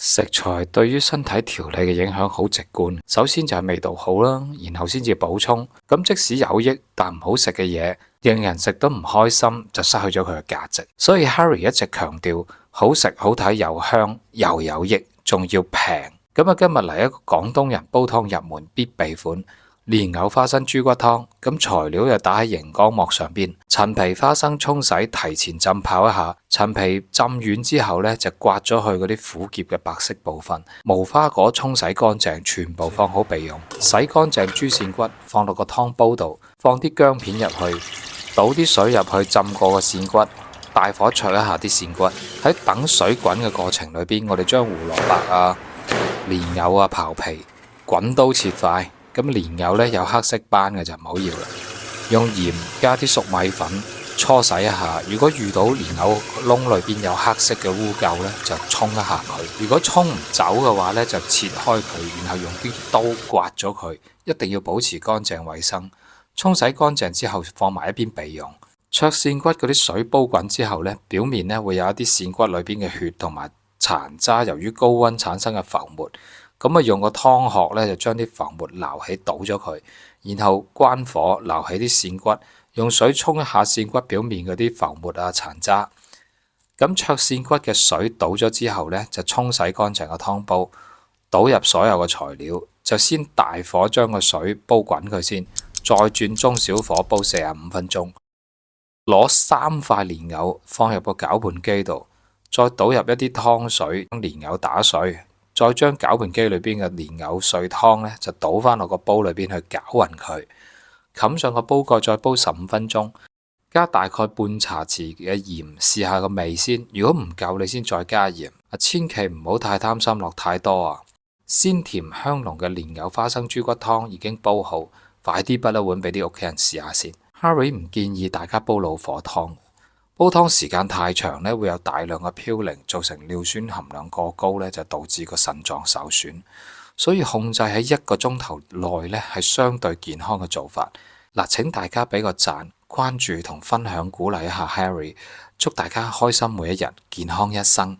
食材對於身體調理嘅影響好直觀，首先就係味道好啦，然後先至補充。咁即使有益但唔好食嘅嘢，令人食得唔開心，就失去咗佢嘅價值。所以 Harry 一直強調好食好睇又香又有益，仲要平。咁啊，今日嚟一個廣東人煲湯入門必備款。蓮藕花生豬骨湯，咁材料就打喺熒光幕上邊，陳皮花生沖洗，提前浸泡一下，陳皮浸軟之後呢，就刮咗去嗰啲苦澀嘅白色部分，無花果沖洗乾淨，全部放好備用。洗乾淨豬扇骨，放落個湯煲度，放啲薑片入去，倒啲水入去浸過個扇骨，大火焯一下啲扇骨。喺等水滾嘅過程裏邊，我哋將胡蘿蔔啊、蓮藕啊刨皮，滾刀切塊。咁蓮藕咧有黑色斑嘅就唔好要啦，用鹽加啲粟米粉搓洗一下。如果遇到蓮藕窿裏邊有黑色嘅污垢咧，就沖一下佢。如果沖唔走嘅話咧，就切開佢，然後用啲刀刮咗佢。一定要保持乾淨衛生。沖洗乾淨之後放埋一邊備用。灼扇骨嗰啲水煲滾之後咧，表面咧會有一啲扇骨裏邊嘅血同埋殘渣，由於高溫產生嘅浮沫。咁啊，用個湯殼咧就將啲浮沫撈起，倒咗佢，然後關火撈起啲扇骨，用水沖一下扇骨表面嗰啲浮沫啊殘渣。咁灼扇骨嘅水倒咗之後咧，就沖洗乾淨個湯煲，倒入所有嘅材料，就先大火將個水煲滾佢先，再轉中小火煲45分鐘。攞3塊蓮藕放入個攪拌機度，再倒入一啲湯水，將蓮藕打碎。再將攪拌機裏邊嘅蓮藕碎湯咧，就倒翻落個煲裏邊去攪勻佢，冚上個煲蓋再煲15分鐘，加大概半茶匙嘅鹽試下個味先，如果唔夠你先再加鹽。千祈唔好太貪心落太多啊！鮮甜香濃嘅蓮藕花生豬骨湯已經煲好，快啲滗一碗俾啲屋企人試下先。Harry 唔建議大家煲老火湯。煲湯時間太長咧，會有大量嘅嘌呤，造成尿酸含量過高咧，就導致個腎臟受損。所以控制喺1個鐘頭內咧，係相對健康嘅做法。嗱，請大家俾個讚、關注同分享，鼓勵一下 Harry，祝大家開心每一日，健康一生。